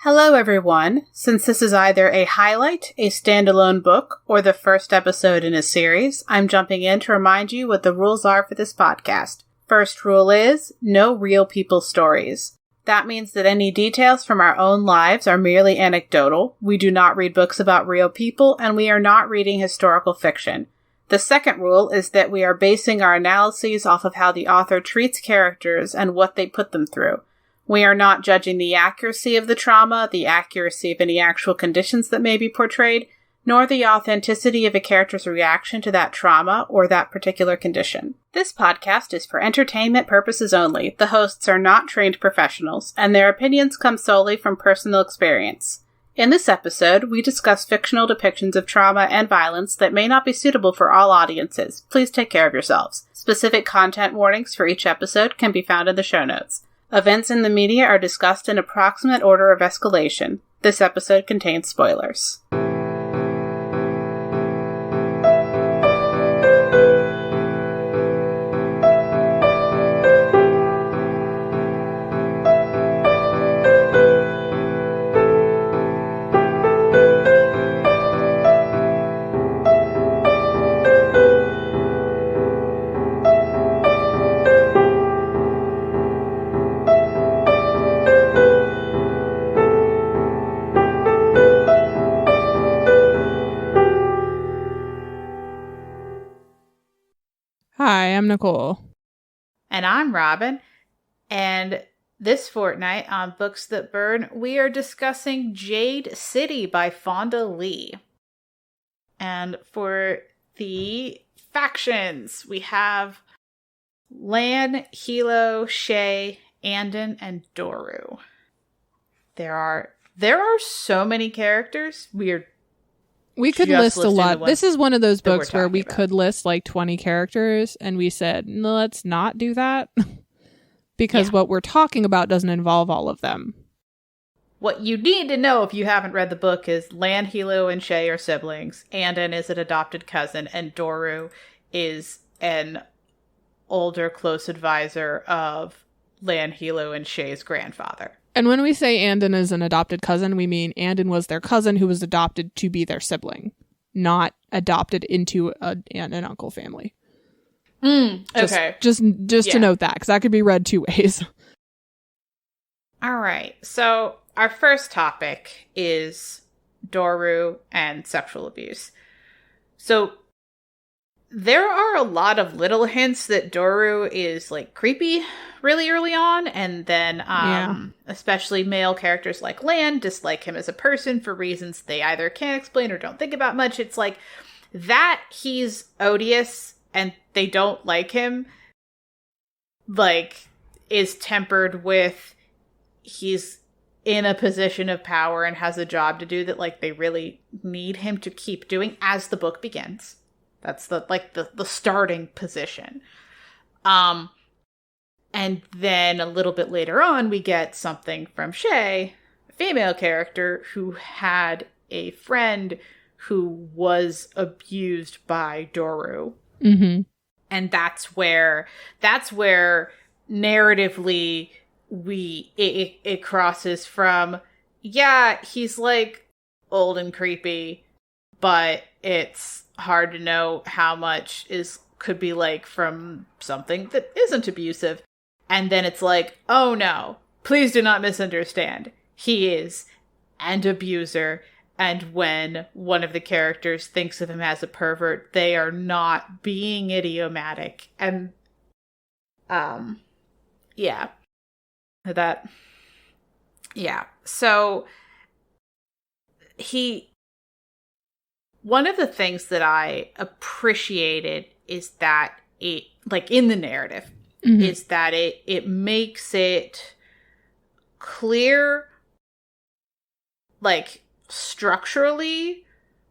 Hello everyone. Since this is either a highlight, a standalone book, or the first episode in a series, I'm jumping in to remind you what the rules are for this podcast. First rule is, no real people stories. That means that any details from our own lives are merely anecdotal, we do not read books about real people, and we are not reading historical fiction. The second rule is that we are basing our analyses off of how the author treats characters and what they put them through. We are not judging the accuracy of the trauma, the accuracy of any actual conditions that may be portrayed, nor the authenticity of a character's reaction to that trauma or that particular condition. This podcast is for entertainment purposes only. The hosts are not trained professionals, and their opinions come solely from personal experience. In this episode, we discuss fictional depictions of trauma and violence that may not be suitable for all audiences. Please take care of yourselves. Specific content warnings for each episode can be found in the show notes. Events in the media are discussed in approximate order of escalation. This episode contains spoilers. Hi, I'm Nicole. And I'm Robin. And this fortnight on Books That Burn, we are discussing Jade City by Fonda Lee. And for the factions, we have Lan, Hilo, Shay, Andon, and Doru. There are so many characters. We could list a lot. This is one of those books where we could list like 20 characters, and we said, no, let's not do that because what we're talking about doesn't involve all of them. What you need to know if you haven't read the book is Lan, Hilo, and Shay are siblings. Andon is an adopted cousin, and Doru is an older close advisor of Lan, Hilo, and Shay's grandfather. And when we say Andon is an adopted cousin, we mean Andon was their cousin who was adopted to be their sibling, not adopted into an aunt and uncle family. Okay. Just to note that, because that could be read two ways. All right. So our first topic is Doru and sexual abuse. So there are a lot of little hints that Doru is like creepy really early on, and then especially male characters like Lan dislike him as a person for reasons they either can't explain or don't think about much. It's like that he's odious and they don't like him, like, is tempered with he's in a position of power and has a job to do that like they really need him to keep doing as the book begins. That's the starting position. And then a little bit later on, we get something from Shay, a female character who had a friend who was abused by Doru. Mm-hmm. And that's where narratively it crosses from, he's like old and creepy, but it's hard to know how much could be like from something that isn't abusive. And then it's like, oh no, please do not misunderstand. He is an abuser. And when one of the characters thinks of him as a pervert, they are not being idiomatic. And, So one of the things that I appreciated is that it, like in the narrative, is that it makes it clear, like structurally,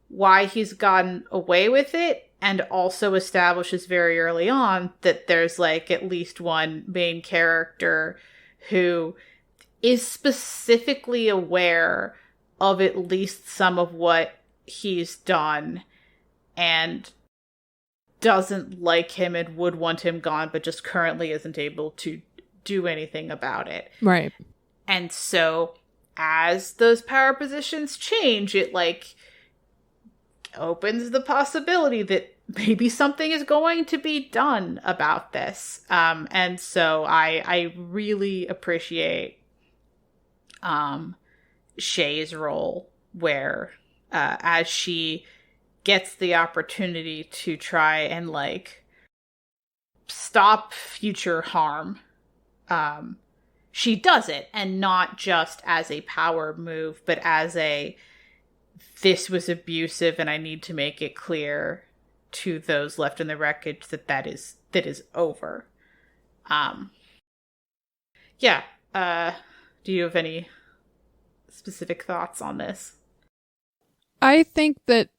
why he's gotten away with it, and also establishes very early on that there's like at least one main character who is specifically aware of at least some of what he's done and doesn't like him and would want him gone, but just currently isn't able to do anything about it. Right. And so as those power positions change, it like opens the possibility that maybe something is going to be done about this. And so I really appreciate Shay's role, where as she gets the opportunity to try and like stop future harm, she does it, and not just as a power move, but as a, this was abusive and I need to make it clear to those left in the wreckage that is over. Do you have any specific thoughts on this? I think that,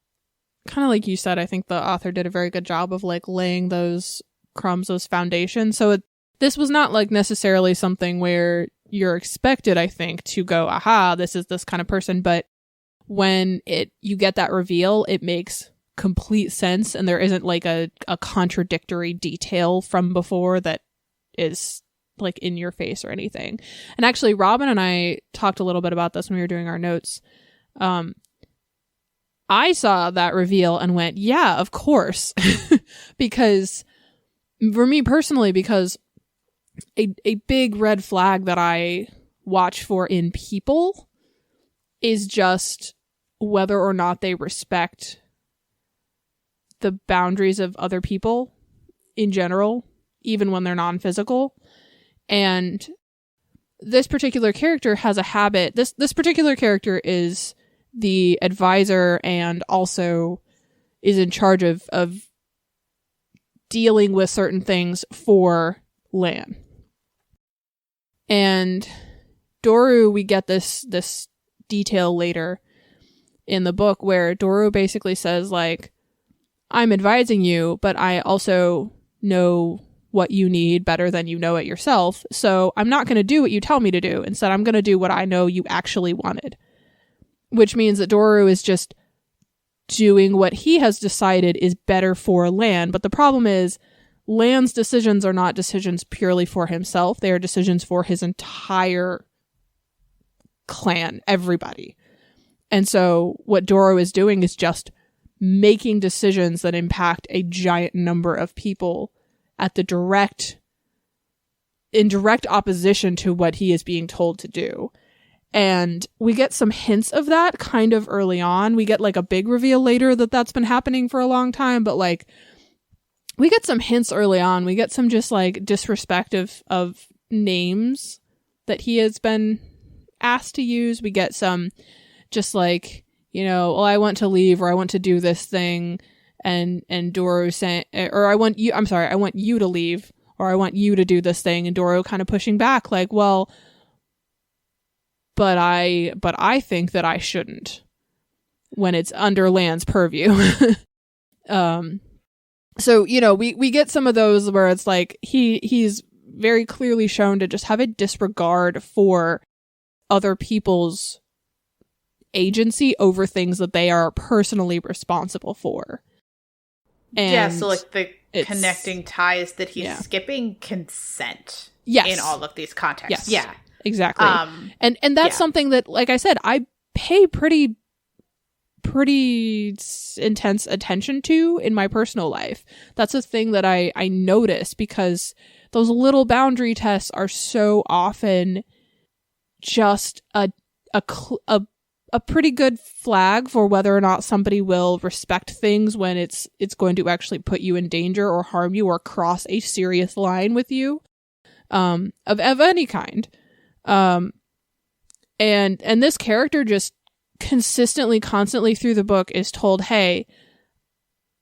kind of like you said, I think the author did a very good job of like laying those crumbs, those foundations. So this was not like necessarily something where you're expected, I think, to go, aha, this is this kind of person. But when you get that reveal, it makes complete sense, and there isn't like a contradictory detail from before that is like in your face or anything. And actually, Robin and I talked a little bit about this when we were doing our notes. I saw that reveal and went, yeah, of course. Because for me personally, because a big red flag that I watch for in people is just whether or not they respect the boundaries of other people in general, even when they're non-physical. And this particular character has a habit. This particular character is the advisor and also is in charge of dealing with certain things for Lan. And Doru, we get this detail later in the book where Doru basically says, like, I'm advising you, but I also know what you need better than you know it yourself. So I'm not going to do what you tell me to do. Instead, I'm going to do what I know you actually wanted. Which means that Doru is just doing what he has decided is better for Lan. But the problem is, Lan's decisions are not decisions purely for himself. They are decisions for his entire clan, everybody. And so what Doru is doing is just making decisions that impact a giant number of people at the in direct opposition to what he is being told to do. And we get some hints of that kind of early on. We get like a big reveal later that that's been happening for a long time, but like we get some hints early on. We get some just like disrespect of names that he has been asked to use. We get some just like, you know, well, I want to leave, or I want to do this thing. And Doru saying, or I want you to leave, or I want you to do this thing. And Doru kind of pushing back like, well, but I think that I shouldn't when it's under Lan's purview. So, you know, we get some of those where it's like he's very clearly shown to just have a disregard for other people's agency over things that they are personally responsible for. And yeah, so like the connecting ties that he's skipping consent in all of these contexts. Yes. Yeah. Exactly. And that's something that, like I said, I pay pretty intense attention to in my personal life. That's a thing that I notice, because those little boundary tests are so often just a pretty good flag for whether or not somebody will respect things when it's going to actually put you in danger or harm you or cross a serious line with you, of any kind. And this character just constantly through the book is told, hey,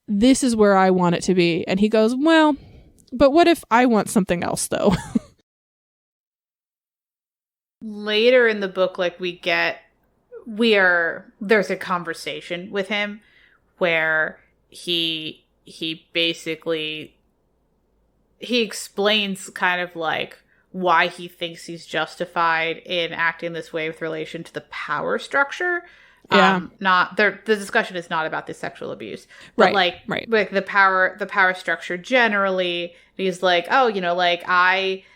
this is where I want it to be. And he goes, well, but what if I want something else though? Later in the book, like there's a conversation with him where he basically explains kind of like why he thinks he's justified in acting this way with relation to the power structure. Yeah. The discussion is not about the sexual abuse, but like the power structure generally. He's like, oh, you know, like how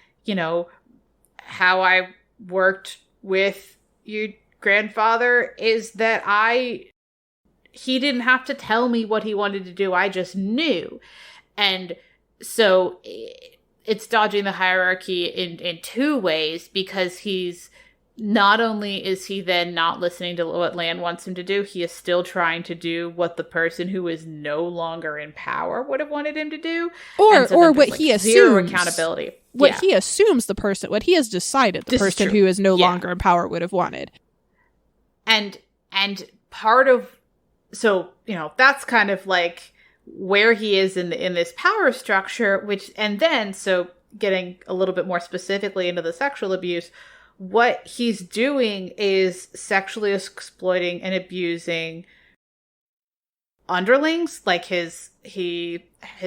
I worked with your grandfather is that he didn't have to tell me what he wanted to do. I just knew. And so it's dodging the hierarchy in two ways, because he's not only is he then not listening to what Lan wants him to do, he is still trying to do what the person who is no longer in power would have wanted him to do. Or what he assumes. Zero accountability. What he assumes what he has decided the person who is no longer in power would have wanted. And part of, so, that's kind of like where he is in this power structure, so getting a little bit more specifically into the sexual abuse, what he's doing is sexually exploiting and abusing underlings. Like his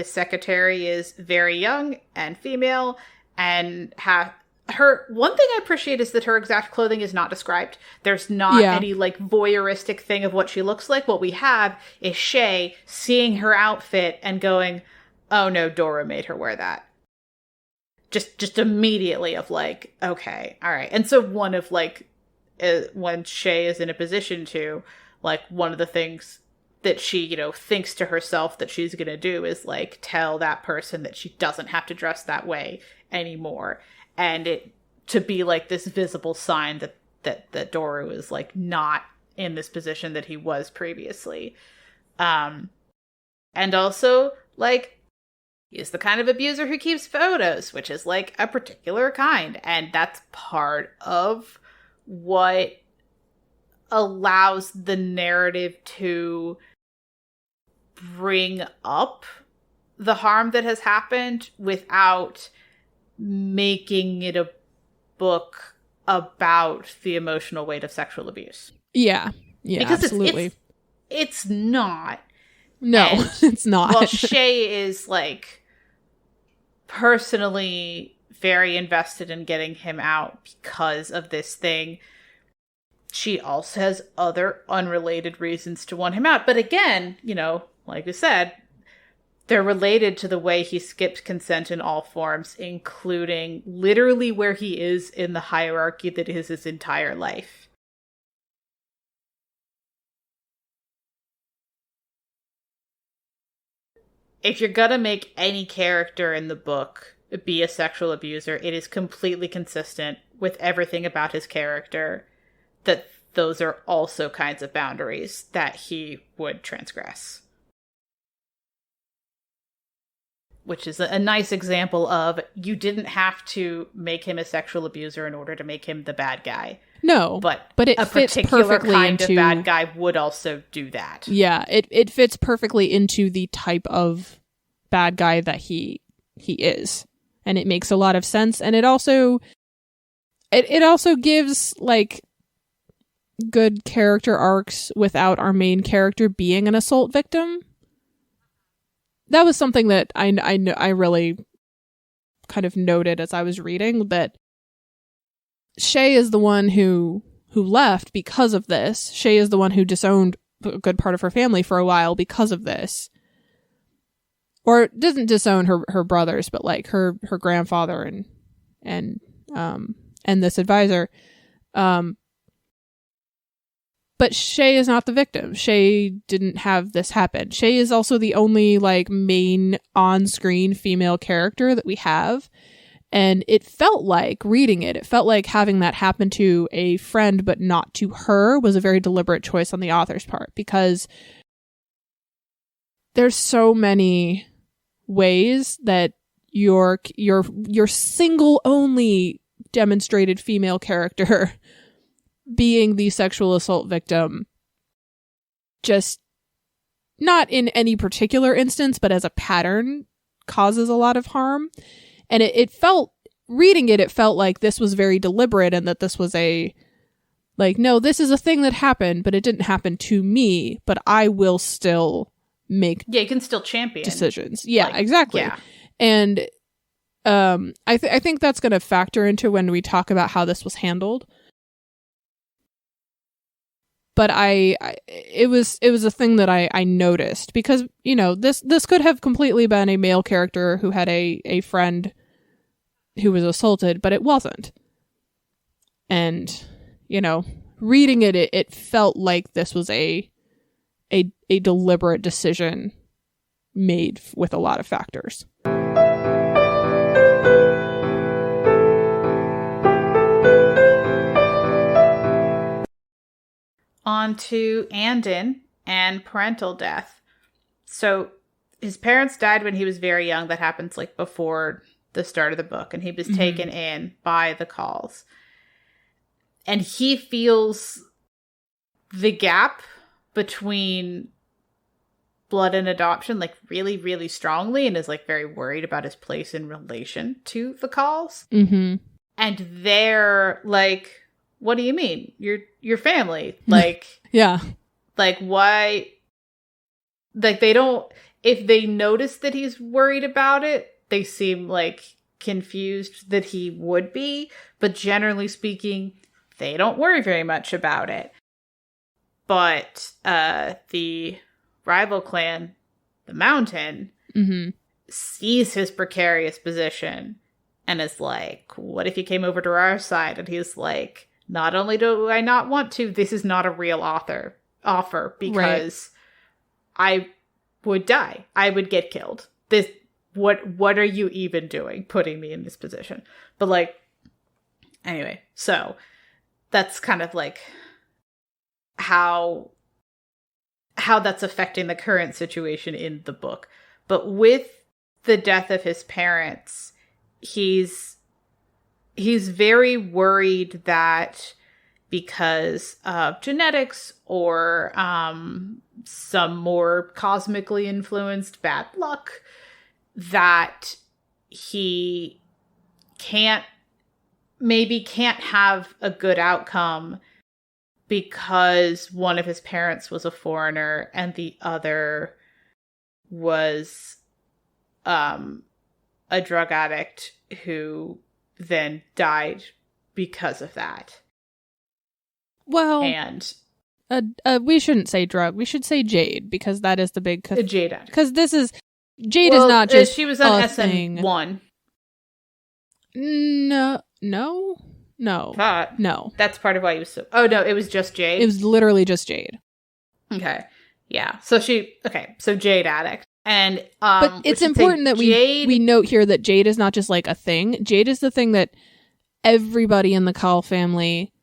secretary is very young and female, and one thing I appreciate is that her exact clothing is not described. There's not any like voyeuristic thing of what she looks like. What we have is Shay seeing her outfit and going, "Oh no, Doru made her wear that." Just immediately of like, okay, all right. And so one of like, when Shay is in a position to, like, one of the things that she, thinks to herself that she's going to do is like tell that person that she doesn't have to dress that way anymore. And it to be like this visible sign that Doru is like not in this position that he was previously. And also like, he's the kind of abuser who keeps photos, which is like a particular kind. And that's part of what allows the narrative to bring up the harm that has happened without making it a book about the emotional weight of sexual abuse. Yeah, because absolutely. It's not. No, it's not. Well, Shay is like personally very invested in getting him out because of this thing. She also has other unrelated reasons to want him out. But again, like we said, they're related to the way he skips consent in all forms, including literally where he is in the hierarchy that is his entire life. If you're gonna make any character in the book be a sexual abuser, it is completely consistent with everything about his character that those are also kinds of boundaries that he would transgress. Which is a nice example of, you didn't have to make him a sexual abuser in order to make him the bad guy. No, but it a fits particular perfectly kind into, of bad guy would also do that. Yeah, it fits perfectly into the type of bad guy that he is, and it makes a lot of sense. And it also gives like good character arcs without our main character being an assault victim. That was something that I really kind of noted as I was reading, that Shay is the one who left because of this. Shay is the one who disowned a good part of her family for a while because of this. Or didn't disown her brothers, but like her grandfather and this advisor. But Shay is not the victim. Shay didn't have this happen. Shay is also the only like main on-screen female character that we have. And it felt like, reading it felt like having that happen to a friend but not to her was a very deliberate choice on the author's part, because there's so many ways that your single only demonstrated female character being the sexual assault victim, just not in any particular instance, but as a pattern, causes a lot of harm. And it felt, reading it felt like this was very deliberate, and that this was no, this is a thing that happened, but it didn't happen to me, but I will still make you can still champion decisions. Yeah, exactly. Yeah. And I think that's going to factor into when we talk about how this was handled. But it was a thing that I noticed, because, this could have completely been a male character who had a friend who was assaulted, but it wasn't. And, reading it felt like this was a deliberate decision made with a lot of factors. On to Andon and parental death. So his parents died when he was very young. That happens like before the start of the book. And he was taken in by the calls. And he feels the gap between blood and adoption like really, really strongly, and is like very worried about his place in relation to the calls. Mm-hmm. And they're like, what do you mean? You're family. Like, yeah. Like, why? Like, they don't, if they notice that he's worried about it, they seem like confused that he would be. But generally speaking, they don't worry very much about it. But the rival clan, the Mountain, sees his precarious position and is like, what if he came over to our side? And he's like, not only do I not want to, this is not a real offer because I would die. I would get killed. This, what are you even doing putting me in this position? But like, anyway, so that's kind of like how that's affecting the current situation in the book. But with the death of his parents, he's very worried that because of genetics or some more cosmically influenced bad luck, that he can't have a good outcome because one of his parents was a foreigner and the other was a drug addict who then died because of that. Well, and we shouldn't say drug. We should say Jade, because that is the big Jade addict. Because this is Jade is not just she was on SM1. No. That's part of why he was so... Oh, no, it was just Jade? It was literally just Jade. Okay. Yeah. So Jade addict. And but it's important that we note here that Jade is not just like a thing. Jade is the thing that everybody in the Kahl family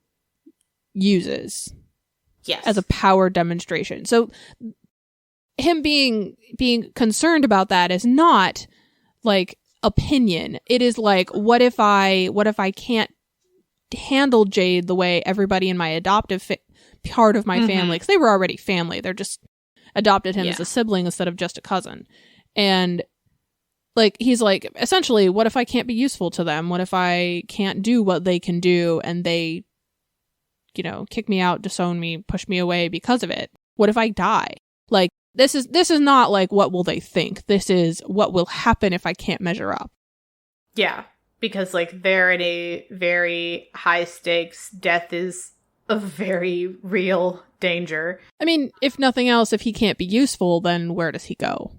uses. Yes. As a power demonstration. So him being concerned about that is not like opinion. It is like, what if I can't handle Jade the way everybody in my adoptive part of my family, because they were already family, they're just adopted him as a sibling instead of just a cousin. And like, he's like, essentially, what if I can't be useful to them? What if I can't do what they can do and they, kick me out, disown me, push me away because of it? What if I die? Like, this is not like, what will they think? This is what will happen if I can't measure up. Yeah, because like, they're in a very high stakes, death is a very real danger. I mean, if nothing else, if he can't be useful, then where does he go?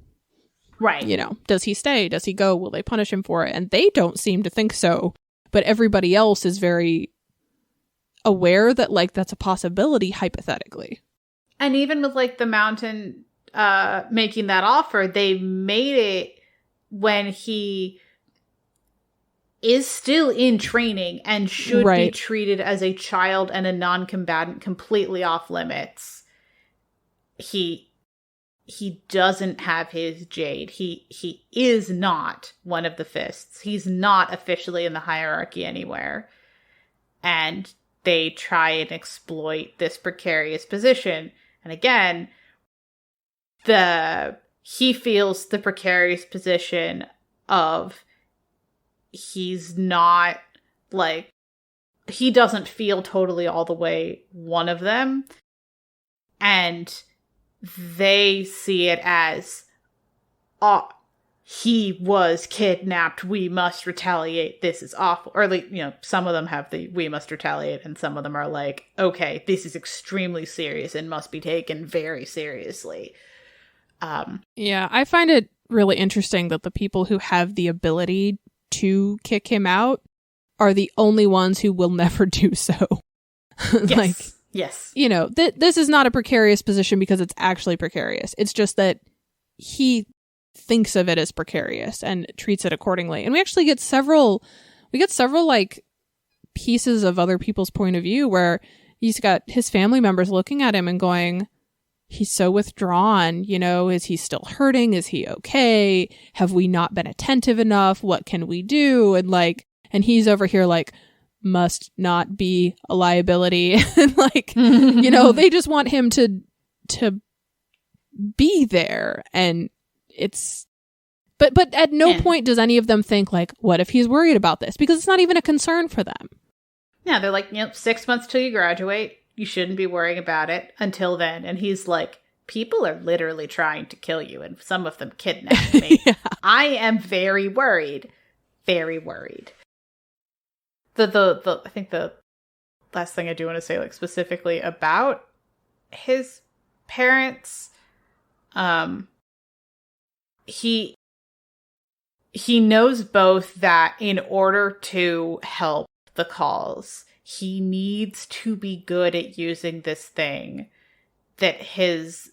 Right. Does he stay? Does he go? Will they punish him for it? And they don't seem to think so. But everybody else is very aware that, like, that's a possibility, hypothetically. And even with, like, the Mountain making that offer, they made it when he is still in training and should be treated as a child and a non-combatant, completely off limits. He doesn't have his Jade. He is not one of the Fists. He's not officially in the hierarchy anywhere. And they try and exploit this precarious position. And again, he feels the precarious position of he's not, like, he doesn't feel totally all the way one of them. And they see it as, he was kidnapped, we must retaliate, this is awful. Or, like, some of them have the we must retaliate, and some of them are like, okay, this is extremely serious and must be taken very seriously. Yeah, I find it really interesting that the people who have the ability to kick him out are the only ones who will never do so. Yes. Yes. You know, this is not a precarious position because it's actually precarious. It's just that he thinks of it as precarious and treats it accordingly. And we actually get several like pieces of other people's point of view where he's got his family members looking at him and going, he's so withdrawn, you know, is he still hurting? Is he okay? Have we not been attentive enough? What can we do? And he's over here like, must not be a liability. And like, you know, they just want him to be there. And it's, but at no point does any of them think like, what if he's worried about this? Because it's not even a concern for them. Yeah, they're like, 6 months till you graduate. You shouldn't be worrying about it until then. And he's like, people are literally trying to kill you, and some of them kidnapped me. Yeah. I am very worried. Very worried. I think the last thing I do want to say, like, specifically about his parents, he knows both that in order to help the calls, he needs to be good at using this thing that his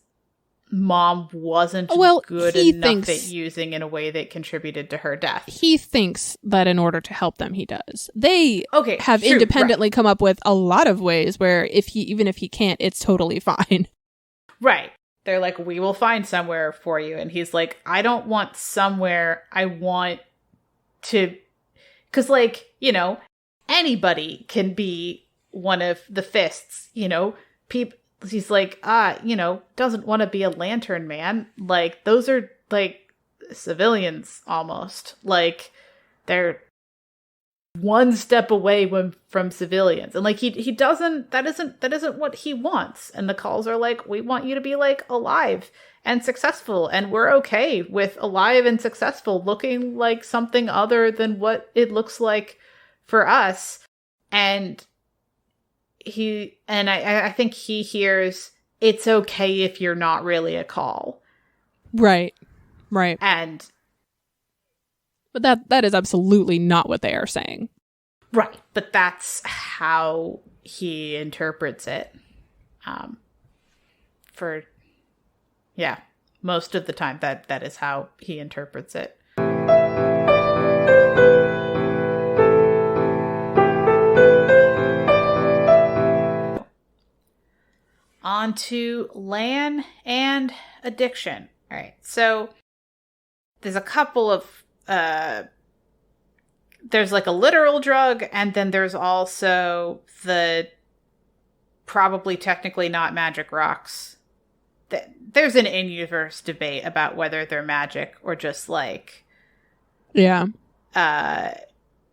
mom wasn't good enough at using in a way that contributed to her death. He thinks that in order to help them, he does. They have independently come up with a lot of ways where even if he can't, it's totally fine. Right. They're like, we will find somewhere for you. And he's like, I don't want somewhere. I want to, because like, you know, anybody can be one of the fists, you know, he's like, you know, doesn't want to be a lantern man. Like, those are like civilians almost. Like, they're one step away from civilians. And like, he doesn't, that isn't what he wants. And the calls are like, we want you to be like alive and successful. And we're okay with alive and successful looking like something other than what it looks like for us. And I think he hears, it's okay if you're not really a call. Right. But that is absolutely not what they are saying. Right. But that's how he interprets it. Most of the time that is how he interprets it. On to Lan and addiction. All right. So there's a couple of there's like a literal drug, and then there's also the probably technically not magic rocks. There's an in-universe debate about whether they're magic or just like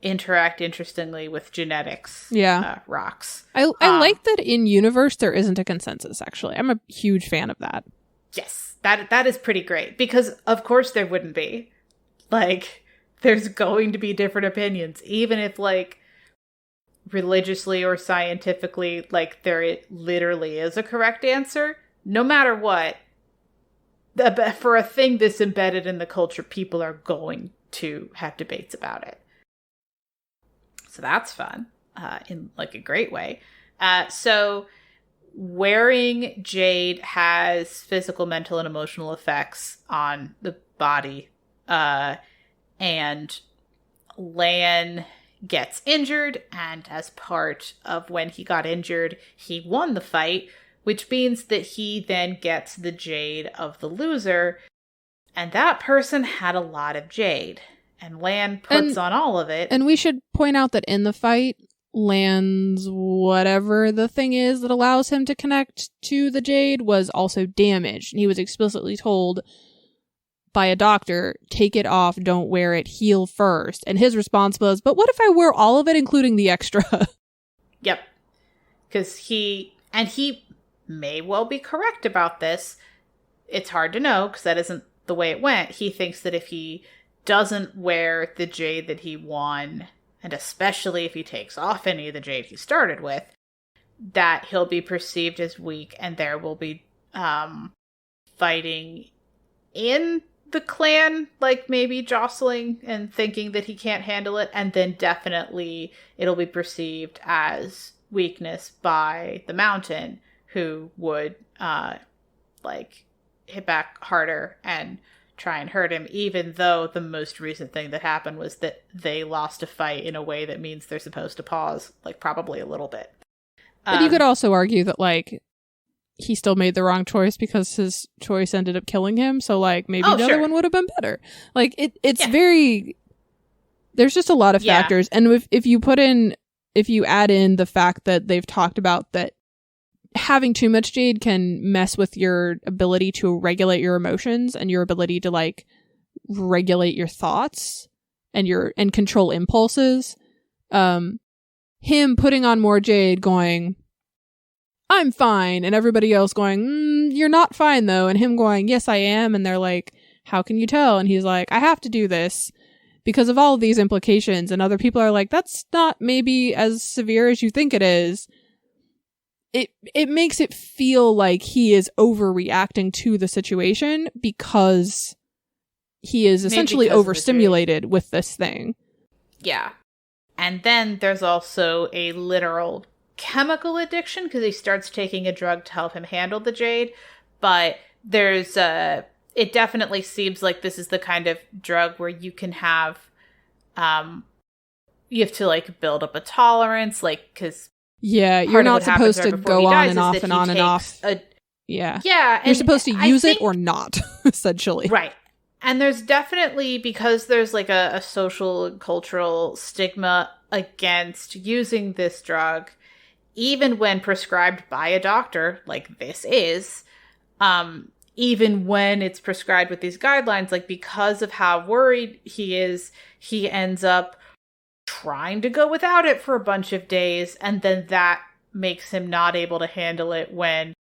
interact interestingly with genetics. Rocks. I like that in universe there isn't a consensus. Actually, I'm a huge fan of that. Yes, that is pretty great, because of course there wouldn't be. Like, there's going to be different opinions, even if like religiously or scientifically, like there literally is a correct answer. No matter what, for a thing this embedded in the culture, people are going to have debates about it. So that's fun, in like a great way. So wearing Jade has physical, mental, and emotional effects on the body. And Lan gets injured, and as part of when he got injured, he won the fight, which means that he then gets the Jade of the loser, and that person had a lot of Jade, and Lan puts on all of it. And we should point out that in the fight, Lan's whatever the thing is that allows him to connect to the Jade was also damaged, and he was explicitly told by a doctor, take it off, don't wear it, heal first. And his response was, but what if I wear all of it, including the extra? Yep. Because he may well be correct about this. It's hard to know, because that isn't the way it went. He thinks that if he doesn't wear the Jade that he won, and especially if he takes off any of the Jade he started with, that he'll be perceived as weak, and there will be fighting in the clan, like maybe jostling and thinking that he can't handle it, and then definitely it'll be perceived as weakness by the mountain, who would hit back harder and try and hurt him, even though the most recent thing that happened was that they lost a fight in a way that means they're supposed to pause, like, probably a little bit. But you could also argue that, like, he still made the wrong choice because his choice ended up killing him. So, like, maybe the other one would have been better. Like, it's very... There's just a lot of factors. And if you add in the fact that they've talked about that having too much Jade can mess with your ability to regulate your emotions and your ability to, like, regulate your thoughts and control impulses. Him putting on more Jade going, I'm fine, and everybody else going, you're not fine though, and him going, yes I am, and they're like, how can you tell? And he's like, I have to do this because of all of these implications, and other people are like, that's not maybe as severe as you think it is. It makes it feel like he is overreacting to the situation because he is essentially overstimulated with this thing. Yeah. And then there's also a literal chemical addiction because he starts taking a drug to help him handle the Jade. But there's it definitely seems like this is the kind of drug where you can have, you have to, like, build up a tolerance, like, because you're not supposed to go on and off and on and off. Yeah. You're supposed to use it or not, essentially. Right. And there's definitely, because there's, like, a social and cultural stigma against using this drug, even when prescribed by a doctor, like this is, even when it's prescribed with these guidelines, like, because of how worried he is, he ends up trying to go without it for a bunch of days, and then that makes him not able to handle it when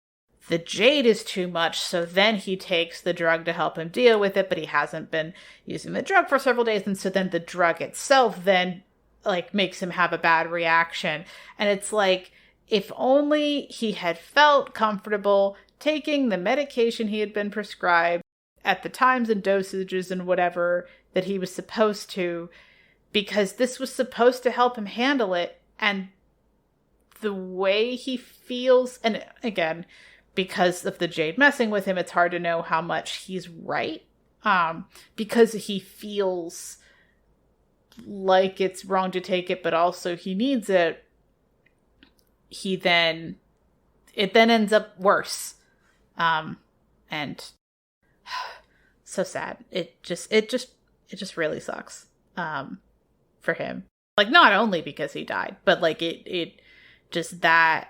the Jade is too much, so then he takes the drug to help him deal with it, but he hasn't been using the drug for several days, and so then the drug itself then, like, makes him have a bad reaction. And it's like, if only he had felt comfortable taking the medication he had been prescribed at the times and dosages and whatever that he was supposed to, because this was supposed to help him handle it, and the way he feels, and again, because of the Jade messing with him, it's hard to know how much he's right, because he feels like it's wrong to take it, but also he needs it. It then ends up worse, and so sad. It just really sucks, for him. Like, not only because he died, but, like, it just that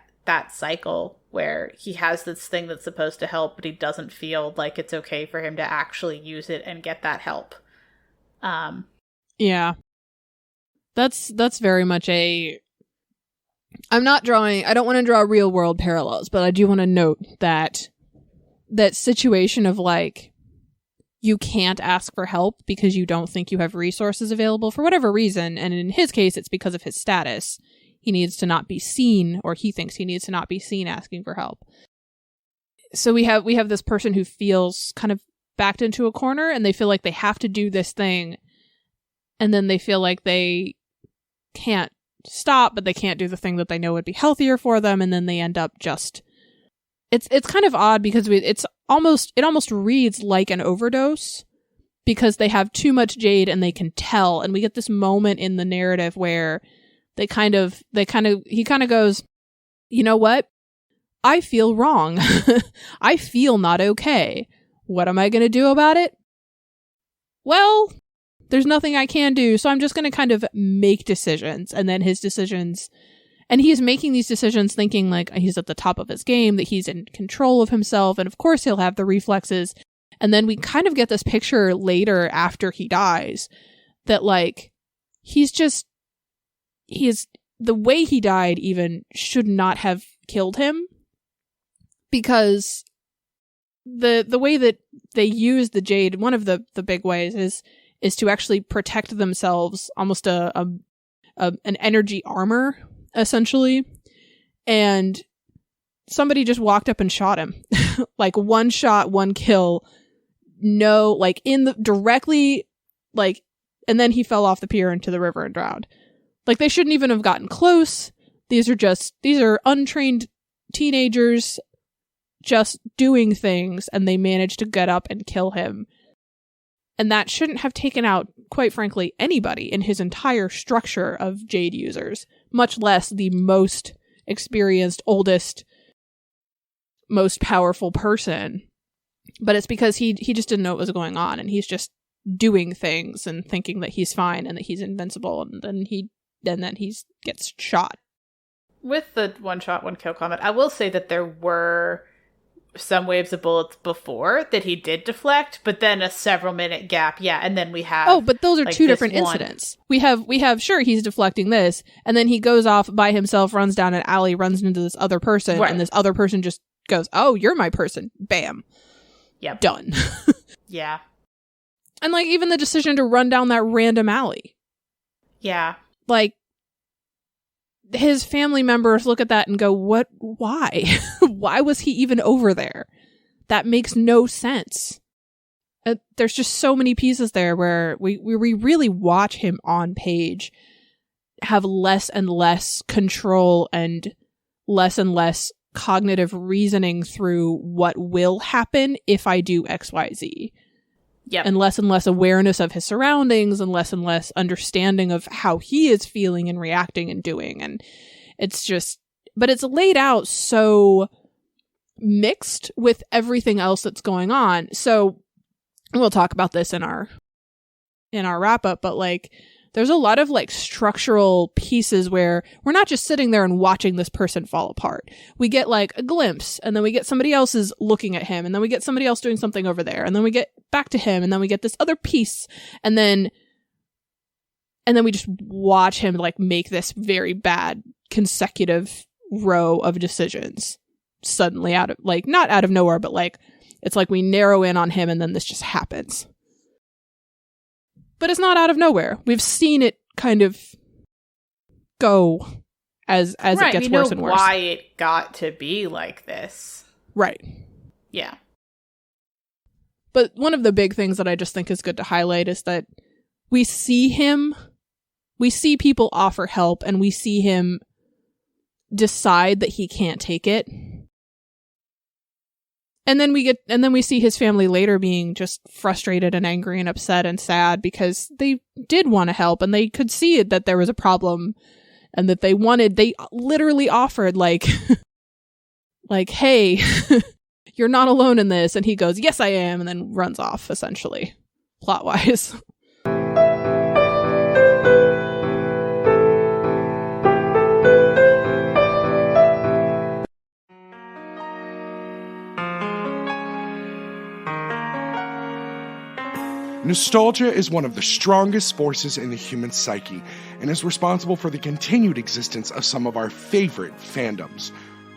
cycle where he has this thing that's supposed to help, but he doesn't feel like it's okay for him to actually use it and get that help. Yeah. That's very much I don't want to draw real world parallels, but I do want to note that situation of, like, you can't ask for help because you don't think you have resources available for whatever reason, and in his case it's because of his status. He needs to not be seen, or he thinks he needs to not be seen asking for help. So we have this person who feels kind of backed into a corner, and they feel like they have to do this thing, and then they feel like they can't stop, but they can't do the thing that they know would be healthier for them, and then they end up just... It's kind of odd because it almost reads like an overdose because they have too much Jade and they can tell, and we get this moment in the narrative where he kind of goes, you know what? I feel wrong. I feel not okay. What am I going to do about it? Well, there's nothing I can do, so I'm just going to kind of make decisions. And then his decisions, and he is making these decisions thinking like he's at the top of his game, that he's in control of himself, and of course he'll have the reflexes. And then we kind of get this picture later after he dies that, like, the way he died even should not have killed him, because the way that they use the Jade, one of the big ways is to actually protect themselves, almost an energy armor, essentially. And somebody just walked up and shot him. Like, one shot, one kill. No, like, directly, like, and then he fell off the pier into the river and drowned. Like, they shouldn't even have gotten close. These are untrained teenagers just doing things, and they managed to get up and kill him. And that shouldn't have taken out, quite frankly, anybody in his entire structure of Jade users, much less the most experienced, oldest, most powerful person. But it's because he just didn't know what was going on, and he's just doing things and thinking that he's fine and that he's invincible, and then he gets shot. With the one shot, one kill comment, I will say that there were some waves of bullets before that he did deflect, but then a several minute gap. Yeah, and then we have... Oh, but those are two different incidents. We have, sure, he's deflecting this, and then he goes off by himself, runs down an alley, runs into this other person, right. And this other person just goes, oh, you're my person. Bam. Yep. Done. Yeah. And, like, even the decision to run down that random alley. Yeah. Like, his family members look at that and go, what? Why? Why was he even over there? That makes no sense. There's just so many pieces there where we really watch him on page have less and less control and less cognitive reasoning through what will happen if I do XYZ. Yep. And less awareness of his surroundings and less understanding of how he is feeling and reacting and doing. And it's just, but it's laid out so mixed with everything else that's going on. So we'll talk about this in our wrap up, but like, there's a lot of like structural pieces where we're not just sitting there and watching this person fall apart. We get like a glimpse, and then we get somebody else's looking at him, and then we get somebody else doing something over there, and then we get back to him, and then we get this other piece, and then we just watch him like make this very bad consecutive row of decisions suddenly out of, like, not out of nowhere, but like it's like we narrow in on him and then this just happens. But it's not out of nowhere. We've seen it kind of go as it gets worse and worse. Why it got to be like this. Right. Yeah. But one of the big things that I just think is good to highlight is that we see people offer help, and we see him decide that he can't take it. And then we see his family later being just frustrated and angry and upset and sad because they did want to help, and they could see that there was a problem, and that they literally offered like, hey, you're not alone in this. And he goes, yes, I am. And then runs off, essentially, plot wise. Nostalgia is one of the strongest forces in the human psyche and is responsible for the continued existence of some of our favorite fandoms.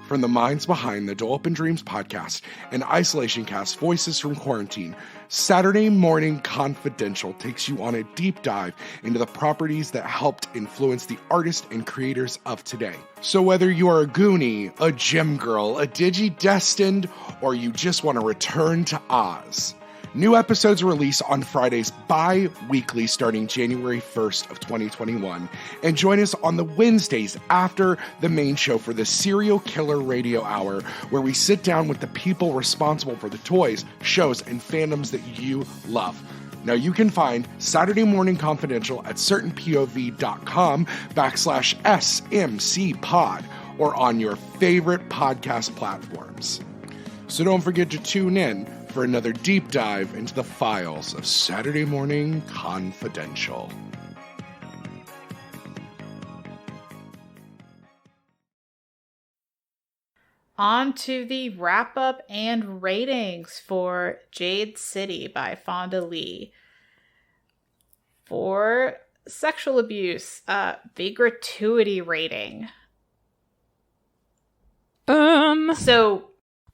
From the minds behind the Duel Dreams podcast and Isolation Cast Voices from Quarantine, Saturday Morning Confidential takes you on a deep dive into the properties that helped influence the artists and creators of today. So whether you are a Goonie, a Gem Girl, a Digi-Destined, or you just want to return to Oz, new episodes release on Fridays bi-weekly starting January 1st of 2021, and join us on the Wednesdays after the main show for the Serial Killer Radio Hour, where we sit down with the people responsible for the toys, shows, and fandoms that you love. Now you can find Saturday Morning Confidential at certainpov.com/SMCpod or on your favorite podcast platforms. So don't forget to tune in for another deep dive into the files of Saturday Morning Confidential. On to the wrap-up and ratings for Jade City by Fonda Lee. For sexual abuse, the gratuity rating.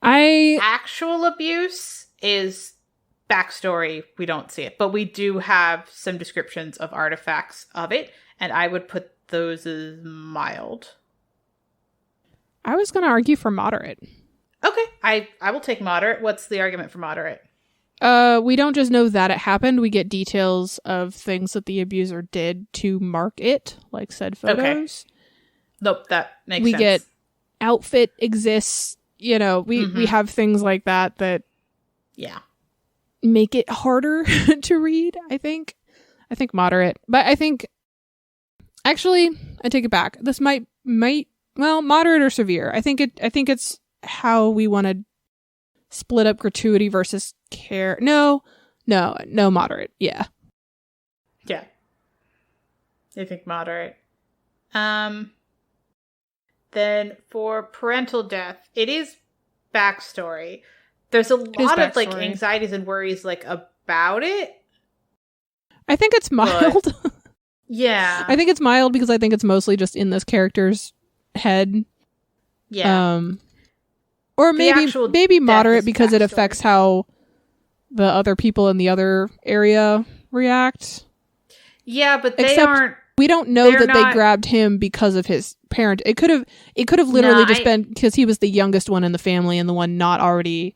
Actual abuse is backstory. We don't see it, but we do have some descriptions of artifacts of it, and I would put those as mild. I was going to argue for moderate. Okay, I will take moderate. What's the argument for moderate? We don't just know that it happened. We get details of things that the abuser did to mark it, like said photos. Nope, that makes we sense. get outfit exists. You know, we have things like that yeah, make it harder to read. I think moderate, but I think actually I take it back. This might moderate or severe. I think it's how we want to split up gratuity versus care. No, moderate. Yeah. I think moderate. Then for parental death, it is backstory. There's a lot of like anxieties and worries like about it. I think it's mild. Yeah. I think it's mild because I think it's mostly just in this character's head. Yeah. Or maybe moderate because it affects how the other people in the other area react. Yeah, but aren't. We don't know that they grabbed him because of his parent. It could have literally been because he was the youngest one in the family and the one not already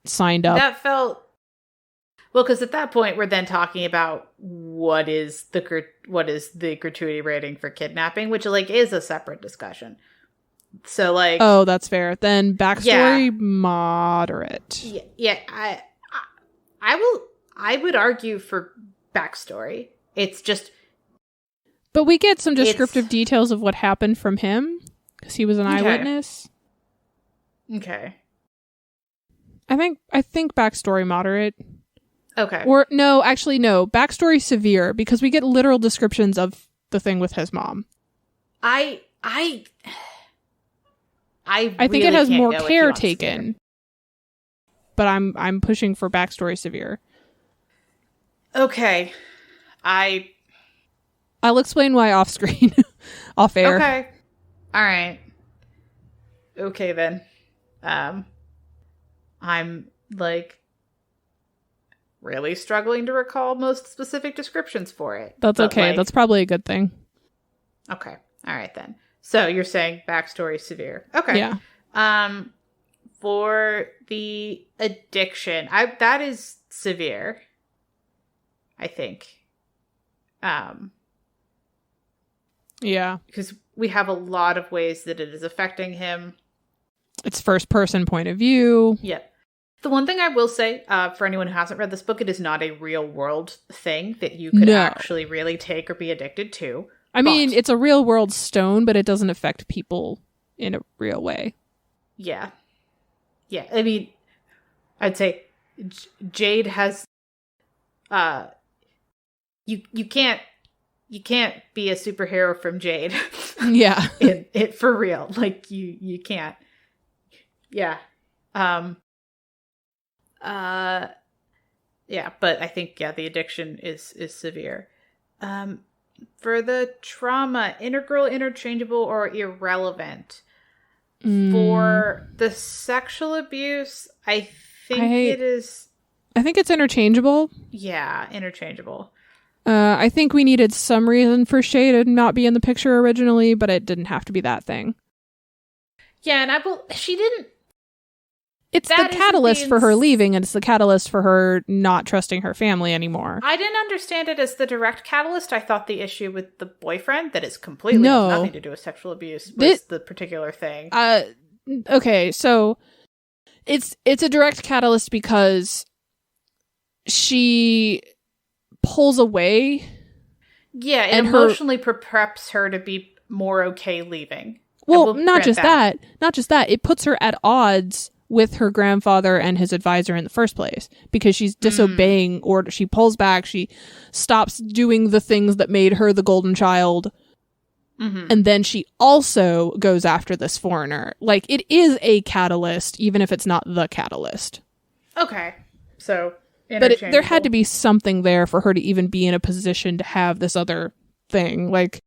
signed up. That felt well because at that point we're then talking about what is the gratuity rating for kidnapping, which like is a separate discussion. So like, oh, that's fair. Then backstory moderate. Yeah. I would argue for backstory. It's just. But we get some descriptive details of what happened from him because he was an eyewitness. Okay. I think backstory moderate. Okay. Or no, actually no, backstory severe because we get literal descriptions of the thing with his mom. I think it has more care taken. But I'm pushing for backstory severe. Okay. I'll explain why off screen. Off air. Okay. All right. Okay then. I'm like really struggling to recall most specific descriptions for it. That's okay. Like, that's probably a good thing. Okay. All right then. So you're saying backstory severe. Okay. Yeah. For the addiction, that is severe. I think. Yeah. Because we have a lot of ways that it is affecting him. It's first person point of view. Yep. The one thing I will say, for anyone who hasn't read this book, it is not a real world thing that you could actually really take or be addicted to. I mean, it's a real world stone, but it doesn't affect people in a real way. Yeah. Yeah. I mean, I'd say Jade has, you can't be a superhero from Jade. Yeah. it for real. Like you can't. Yeah. Yeah, but I think the addiction is severe. For the trauma, integral, interchangeable, or irrelevant. For the sexual abuse, I think it is. I think it's interchangeable. Yeah, interchangeable. I think we needed some reason for Shay to not be in the picture originally, but it didn't have to be that thing. Yeah, and she didn't. It's the catalyst for her leaving, and it's the catalyst for her not trusting her family anymore. I didn't understand it as the direct catalyst. I thought the issue with the boyfriend, that is completely has nothing to do with sexual abuse, was the particular thing. Okay, so it's a direct catalyst because she pulls away. Yeah, it emotionally preps her to be more okay leaving. Well, not just that. It puts her at odds with her grandfather and his advisor in the first place because she's disobeying orders. She pulls back. She stops doing the things that made her the golden child. Mm-hmm. And then she also goes after this foreigner. Like, it is a catalyst, even if it's not the catalyst. Okay. So, but there had to be something there for her to even be in a position to have this other thing. Like,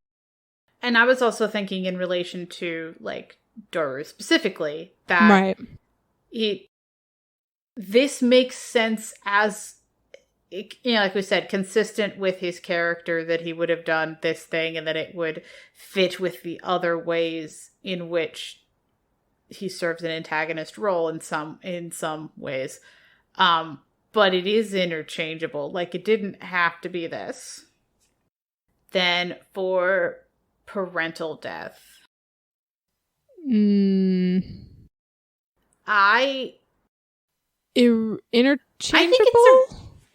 and I was also thinking in relation to, like, Doru specifically, that this makes sense as, like we said, consistent with his character, that he would have done this thing and that it would fit with the other ways in which he serves an antagonist role in some ways. But it is interchangeable. Like, it didn't have to be this. Then for parental death, Interchangeable?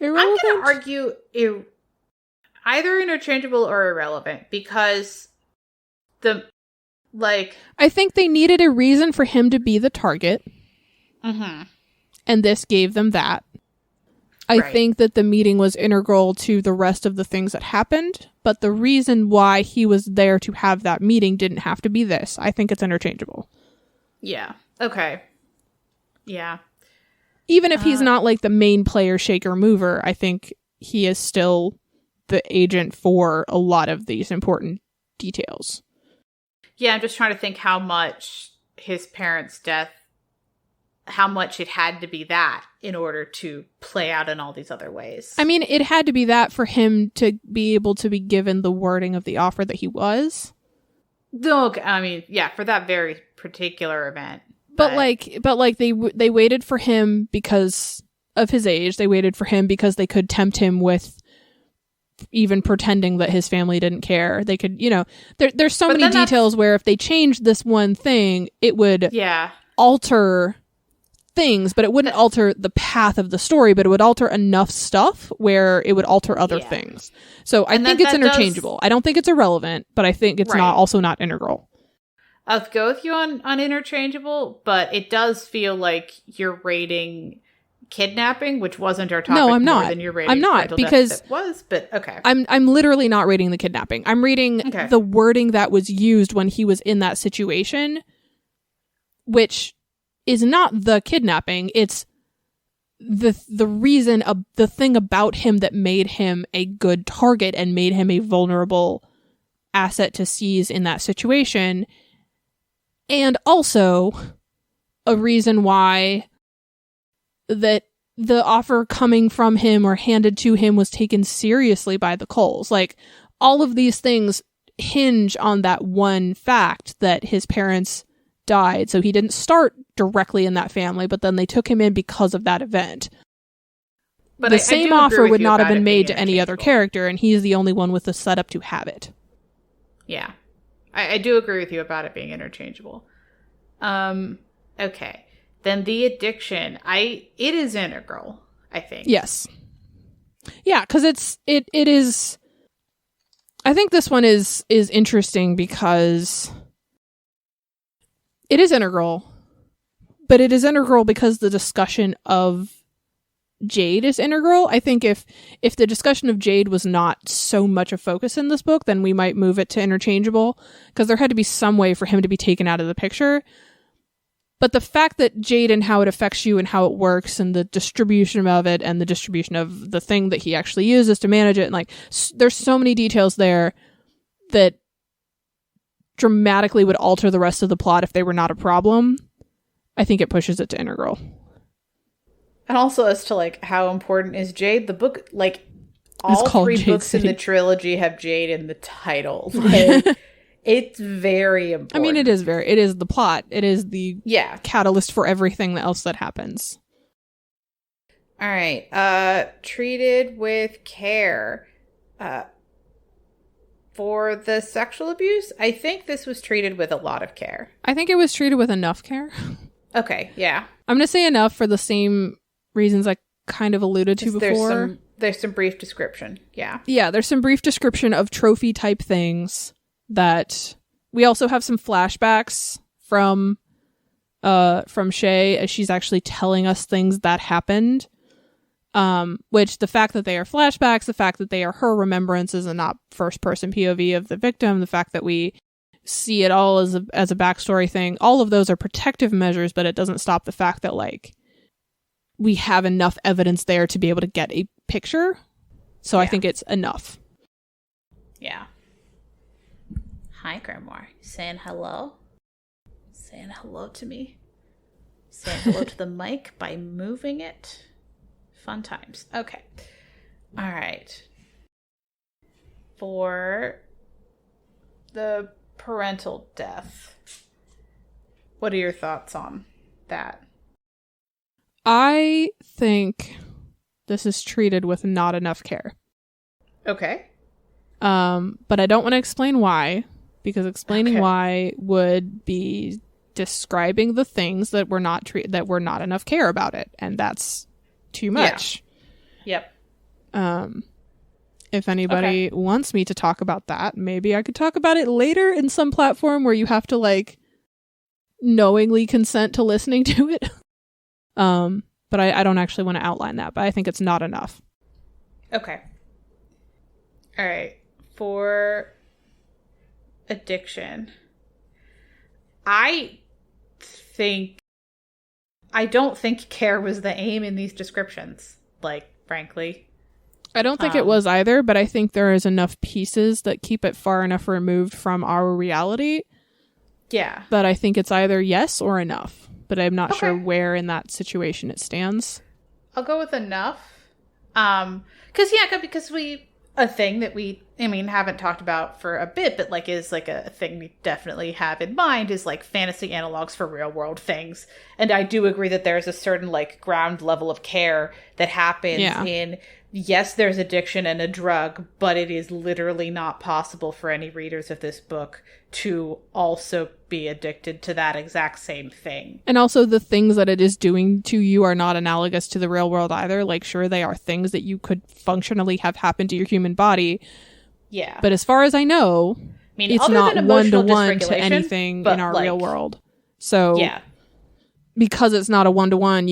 Irrelevant? I'm going to argue either interchangeable or irrelevant, because I think they needed a reason for him to be the target. Mm-hmm. And this gave them that. I think that the meeting was integral to the rest of the things that happened, but the reason why he was there to have that meeting didn't have to be this. I think it's interchangeable. Yeah. Okay. Yeah. Even if he's not like the main player, shaker, mover, I think he is still the agent for a lot of these important details. Yeah, I'm just trying to think how much his parents' death, how much it had to be that in order to play out in all these other ways. I mean, it had to be that for him to be able to be given the wording of the offer that he was. No, I mean, yeah, for that very particular event. But they waited for him because of his age. They waited for him because they could tempt him with even pretending that his family didn't care. They could, there's so many details where if they changed this one thing, it would alter things, but it wouldn't alter the path of the story, but it would alter enough stuff where it would alter other things. So I think it's interchangeable. I don't think it's irrelevant, but I think it's not integral. I'll go with you on interchangeable, but it does feel like you're rating kidnapping, which wasn't our topic. No, I'm not. More than you're rating I'm not, because it was, but okay. I'm literally not rating the kidnapping. I'm reading the wording that was used when he was in that situation, which is not the kidnapping. It's the reason of the thing about him that made him a good target and made him a vulnerable asset to seize in that situation. And also a reason why that the offer coming from him or handed to him was taken seriously by the Coles. Like, all of these things hinge on that one fact that his parents died. So he didn't start directly in that family, but then they took him in because of that event. But the same offer would not have been made to any other character, and he's the only one with the setup to have it. Yeah. I do agree with you about it being interchangeable. Okay. Then the addiction, it is integral, I think. Yes. Yeah, because it is. I think this one is interesting because it is integral, but it is integral because the discussion of Jade is integral. I think if the discussion of Jade was not so much a focus in this book, then we might move it to interchangeable, because there had to be some way for him to be taken out of the picture. But the fact that Jade and how it affects you and how it works and the distribution of it and the distribution of the thing that he actually uses to manage it, and like, there's so many details there that dramatically would alter the rest of the plot if they were not a problem. I think it pushes it to integral. And also as to like how important is Jade, the book, like all three Jade books City. in the trilogy have Jade in the title. Like, it's very important. I mean, it is the plot. It is the catalyst for everything else that happens. All right. Treated with care. For the sexual abuse, I think this was treated with a lot of care. I think it was treated with enough care. Okay, yeah. I'm going to say enough for the same reasons I kind of alluded to before. There's some brief description, yeah. Yeah, there's some brief description of trophy type things that we also have some flashbacks from Shay as she's actually telling us things that happened. Which the fact that they are flashbacks, the fact that they are her remembrances and not first person POV of the victim, the fact that we see it all as a backstory thing, all of those are protective measures, but it doesn't stop the fact that like we have enough evidence there to be able to get a picture. So I think it's enough. Yeah. Hi, Grimoire. Saying hello? Saying hello to me? Saying hello to the mic by moving it? Fun times. Okay. All right. For the parental death, what are your thoughts on that? I think this is treated with not enough care. Okay. But I don't want to explain why, because explaining why would be describing the things that were not that were not enough care about it, and that's too much. Yep. If anybody wants me to talk about that, maybe I could talk about it later in some platform where you have to like knowingly consent to listening to it. But I don't actually want to outline that, but I think it's not enough. Okay. All right. For addiction, I don't think care was the aim in these descriptions, like, frankly. I don't think it was either, but I think there is enough pieces that keep it far enough removed from our reality. Yeah. But I think it's either yes or enough. But I'm not sure where in that situation it stands. I'll go with enough. Because a thing that we, haven't talked about for a bit, but like is like a thing we definitely have in mind is like fantasy analogs for real world things. And I do agree that there's a certain like ground level of care that happens in, yes, there's addiction and a drug, but it is literally not possible for any readers of this book to also be addicted to that exact same thing. And also the things that it is doing to you are not analogous to the real world either. Like, sure, they are things that you could functionally have happen to your human body. Yeah. But as far as I know, it's not one-to-one to anything in our real world. So because it's not a one-to-one,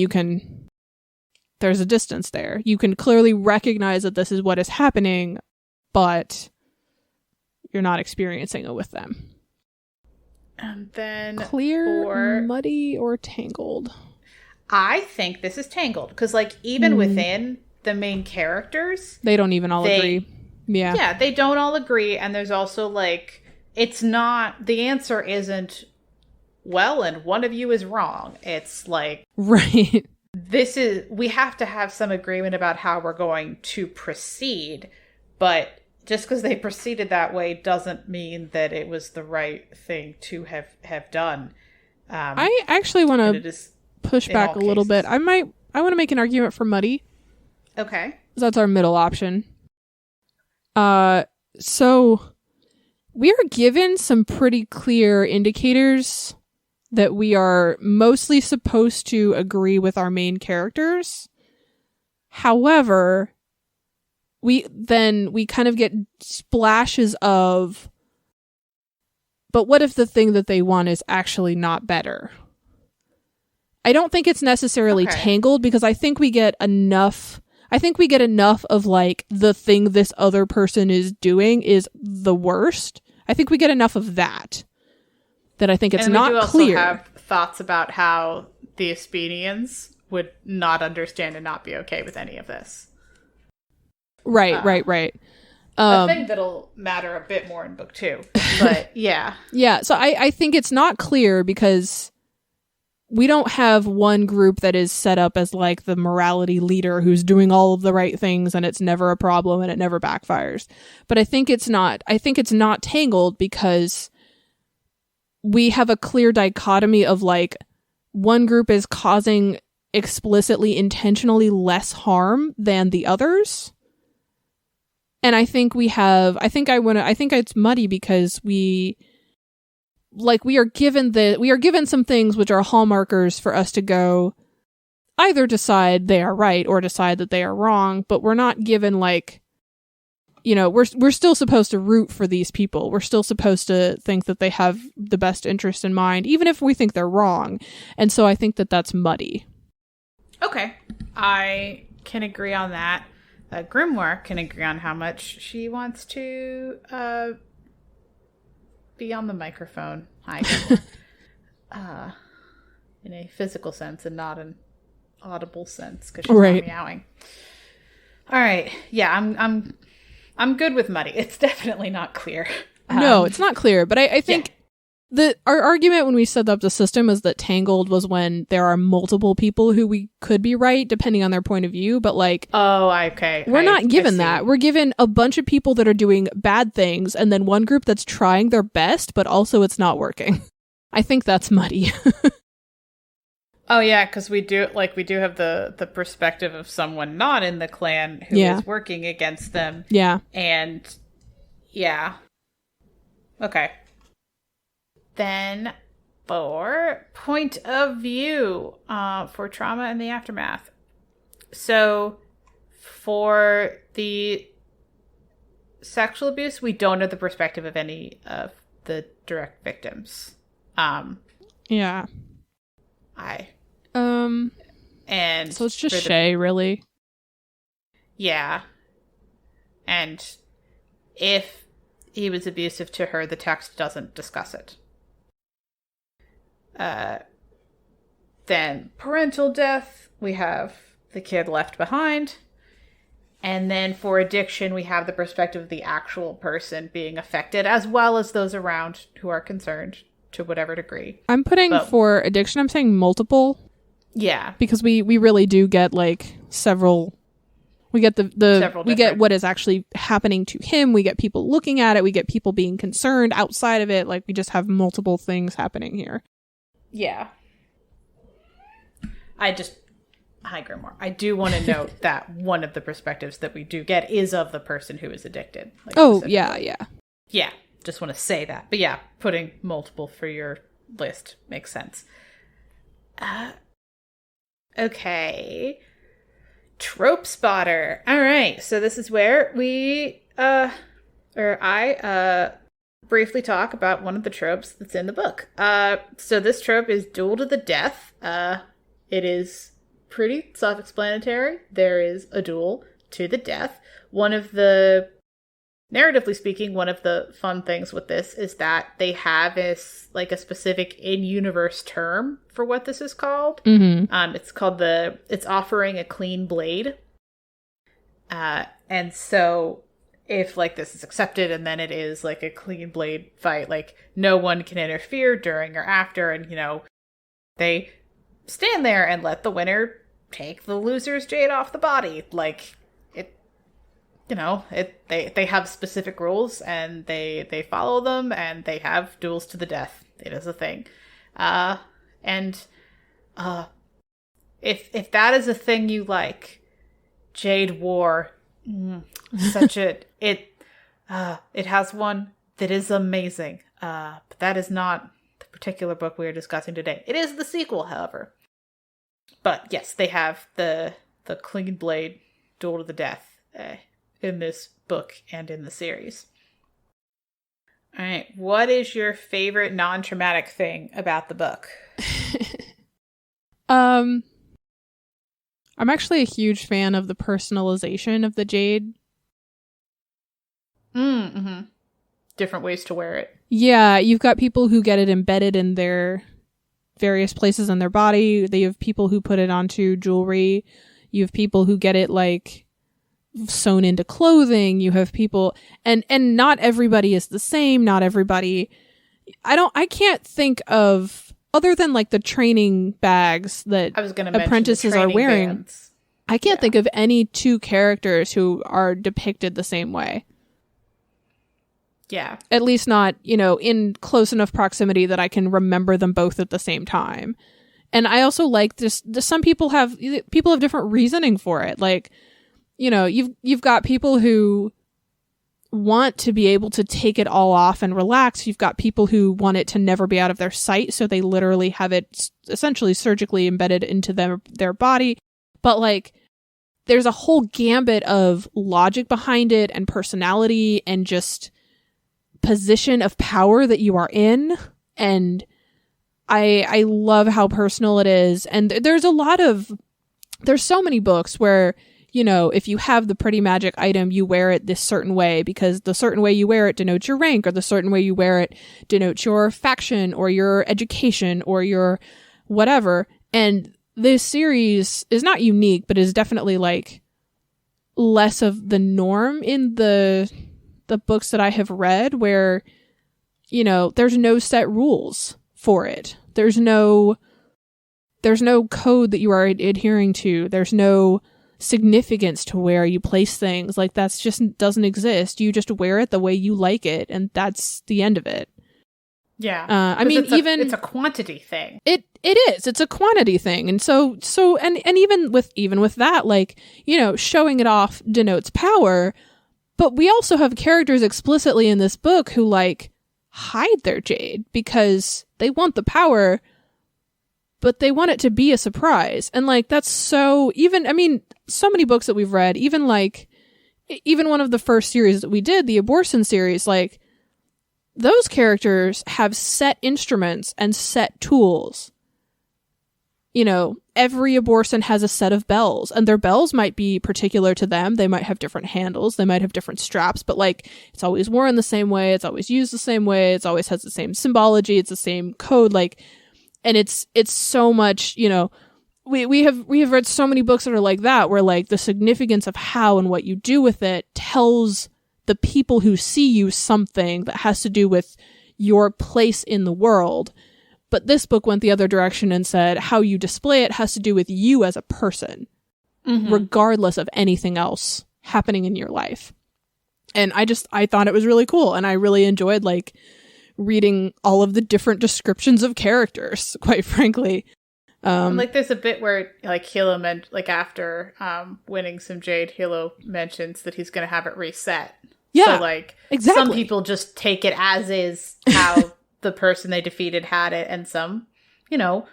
there's a distance there. You can clearly recognize that this is what is happening, but you're not experiencing it with them. And then clear, muddy, or tangled? I think this is tangled. Because, like, even within the main characters, they don't even all agree. Yeah. Yeah, they don't all agree. And there's also, like, it's not, the answer isn't, well, and one of you is wrong. It's like, right. We have to have some agreement about how we're going to proceed, but just because they proceeded that way doesn't mean that it was the right thing to have done. I actually want to push back a little bit. I want to make an argument for muddy. Okay. That's our middle option. So we are given some pretty clear indicators that we are mostly supposed to agree with our main characters. However, we kind of get splashes of, but what if the thing that they want is actually not better? I don't think it's necessarily tangled, because I think we get enough of like the thing this other person is doing is the worst. I think we get enough of that I think it's not clear. We do also have thoughts about how the Aspenians would not understand and not be okay with any of this. Right. A thing that'll matter a bit more in book 2. But yeah. Yeah, so I think it's not clear because we don't have one group that is set up as like the morality leader who's doing all of the right things and it's never a problem and it never backfires. But I think it's not tangled because we have a clear dichotomy of like one group is causing explicitly intentionally less harm than the others. And I think it's muddy because we are given some things which are hallmarkers for us to go either decide they are right or decide that they are wrong, but we're not given like, we're still supposed to root for these people. We're still supposed to think that they have the best interest in mind, even if we think they're wrong. And so I think that that's muddy. Okay. I can agree on that. Grimoire can agree on how much she wants to be on the microphone. Hi. In a physical sense and not an audible sense because she's not meowing. All right. Yeah, I'm good with muddy. It's definitely not clear. No, it's not clear. But I think our argument when we set up the system is that tangled was when there are multiple people who we could be right depending on their point of view. But like, we're not given that. We're given a bunch of people that are doing bad things and then one group that's trying their best, but also it's not working. I think that's muddy. Oh yeah, because we do have the perspective of someone not in the clan who is working against them. Yeah. And okay. Then 4, point of view for trauma and the aftermath. So for the sexual abuse, we don't know the perspective of any of the direct victims. Yeah. And so it's just Shay, really. Yeah. And if he was abusive to her, the text doesn't discuss it. Then parental death, we have the kid left behind. And then for addiction, we have the perspective of the actual person being affected, as well as those around who are concerned to whatever degree. I'm putting for addiction, I'm saying multiple. Yeah. Because we really do get like several. We get we get what is actually happening to him. We get people looking at it. We get people being concerned outside of it. Like we just have multiple things happening here. Yeah. Hi, Grimoire. I do want to note that one of the perspectives that we do get is of the person who is addicted. Like, oh, yeah. Yeah, just want to say that. But yeah, putting multiple for your list makes sense. Okay. Trope Spotter. All right, so this is where I briefly talk about one of the tropes that's in the book. So this trope is Duel to the Death. It is pretty self-explanatory. There is a duel to the death. Narratively speaking, one of the fun things with this is that they have a specific in-universe term for what this is called. Mm-hmm. It's offering a clean blade. And so if this is accepted and then it is a clean blade fight, no one can interfere during or after, and they stand there and let the winner take the loser's jade off the body. They have specific rules and they follow them, and they have duels to the death. It is a thing. If that is a thing you like, Jade War, it has one that is amazing. But that is not the particular book we are discussing today. It is the sequel, however. But yes, they have the clean blade duel to the death in this book and in the series. All right, what is your favorite non-traumatic thing about the book? I'm actually a huge fan of the personalization of the jade. Mm-hmm. Different ways to wear it. Yeah, you've got people who get it embedded in their various places in their body. They have people who put it onto jewelry. You have people who get it sewn into clothing. You have people, and not everybody is the same. Not everybody. I can't think of, other than the training bags that apprentices are wearing. Bands. I can't think of any two characters who are depicted the same way. Yeah. At least not, in close enough proximity that I can remember them both at the same time. And I also like this. Some people have different reasoning for it. You've got people who want to be able to take it all off and relax. You've got people who want it to never be out of their sight, so they literally have it essentially surgically embedded into their body. But there's a whole gambit of logic behind it, and personality, and just position of power that you are in. And I love how personal it is. And there's so many books where, if you have the pretty magic item, you wear it this certain way because the certain way you wear it denotes your rank, or the certain way you wear it denotes your faction or your education or your whatever. And this series is not unique, but is definitely less of the norm in the books that I have read, where, there's no set rules for it. There's no code that you are adhering to. There's no significance to where you place things. That's just doesn't exist. You just wear it the way you like it, and that's the end of it. Yeah. It's a quantity thing. It is. It's a quantity thing. And so even with that, showing it off denotes power, but we also have characters explicitly in this book who hide their jade because They want the power, but they want it to be a surprise. And like, that's so, even, I mean, so many books that we've read, even one of the first series that we did, the Abortion series, like, those characters have set instruments and set tools. You know, every Abortion has a set of bells, and their bells might be particular to them. They might have different handles. They might have different straps, but like, it's always worn the same way. It's always used the same way. It's always has the same symbology. It's the same code. Like, and it's so much, you know, we have read so many books that are like that, where like the significance of how and what you do with it tells the people who see you something that has to do with your place in the world. But this book went the other direction and said how you display it has to do with you as a person, regardless of anything else happening in your life. And I thought it was really cool. And I really enjoyed like reading all of the different descriptions of characters, quite frankly. Like there's a bit where like Hilo after winning some Jade, Hilo mentions that he's going to have it reset. Yeah, so like exactly. Some people just take it as is how the person they defeated had it, and some, you know,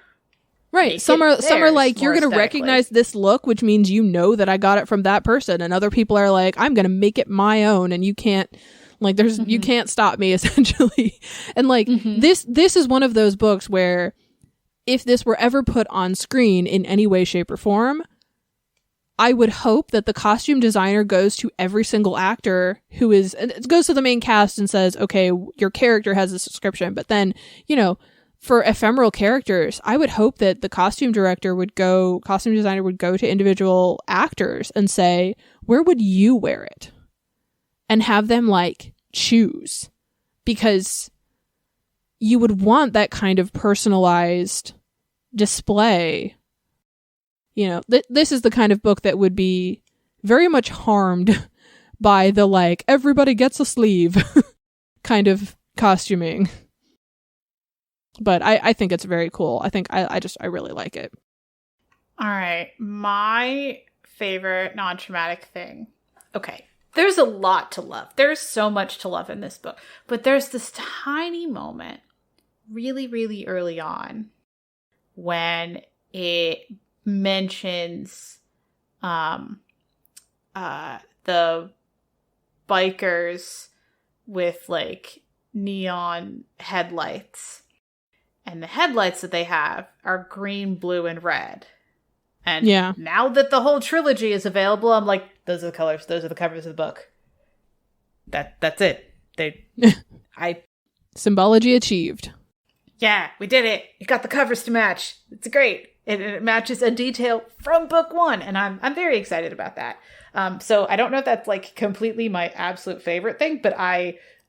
right. Some are like, you're going to recognize this look, which means you know that I got it from that person, and other people are like, I'm going to make it my own, and you can't. Like, you can't stop me, essentially. And like this is one of those books where if this were ever put on screen in any way, shape, or form, I would hope that the costume designer goes to every single actor and it goes to the main cast and says, okay, your character has this description. But then, you know, for ephemeral characters, I would hope that the costume designer would go to individual actors and say, where would you wear it? And have them like choose, because you would want that kind of personalized display. You know, this is the kind of book that would be very much harmed by the like, everybody gets a sleeve kind of costuming. But I think it's very cool. I think I really like it. All right. My favorite non-traumatic thing. Okay. There's a lot to love. There's so much to love in this book. But there's this tiny moment really, really early on when it mentions the bikers with like neon headlights. And the headlights that they have are green, blue, and red. And now that the whole trilogy is available, I'm like, those are the colors. Those are the covers of the book. That's it. Symbology achieved. Yeah, we did it. You got the covers to match. It's great. It matches a detail from book one. And I'm very excited about that. So I don't know if that's like completely my absolute favorite thing, but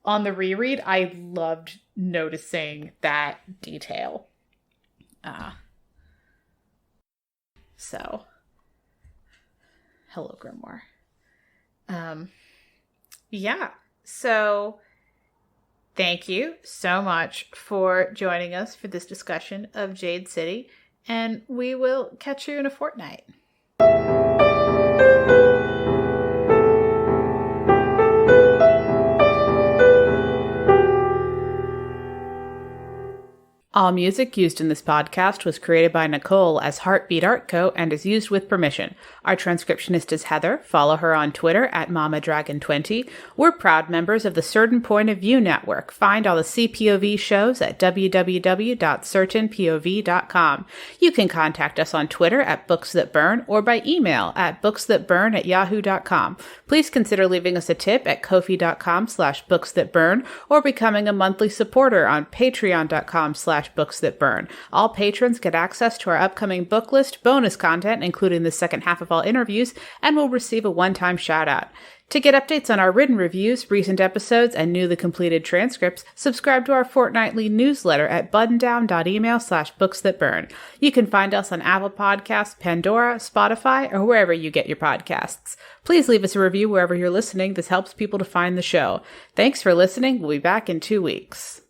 on the reread, I loved noticing that detail. So, hello, Grimoire. Yeah. So, thank you so much for joining us for this discussion of Jade City, and we will catch you in a fortnight. All music used in this podcast was created by Nicole as Heartbeat Art Co. and is used with permission. Our transcriptionist is Heather. Follow her on Twitter at MamaDragon20. We're proud members of the Certain Point of View Network. Find all the CPOV shows at www.certainpov.com. You can contact us on Twitter at BooksThatBurn or by email at booksthatburn@yahoo.com. Please consider leaving us a tip at ko-fi.com/booksthatburn or becoming a monthly supporter on patreon.com/booksthatburn. All patrons get access to our upcoming book list, bonus content, including the second half of all interviews, and will receive a one-time shout-out. To get updates on our written reviews, recent episodes, and newly completed transcripts, subscribe to our fortnightly newsletter at buttondown.email/booksthatburn. You can find us on Apple Podcasts, Pandora, Spotify, or wherever you get your podcasts. Please leave us a review wherever you're listening. This helps people to find the show. Thanks for listening. We'll be back in 2 weeks.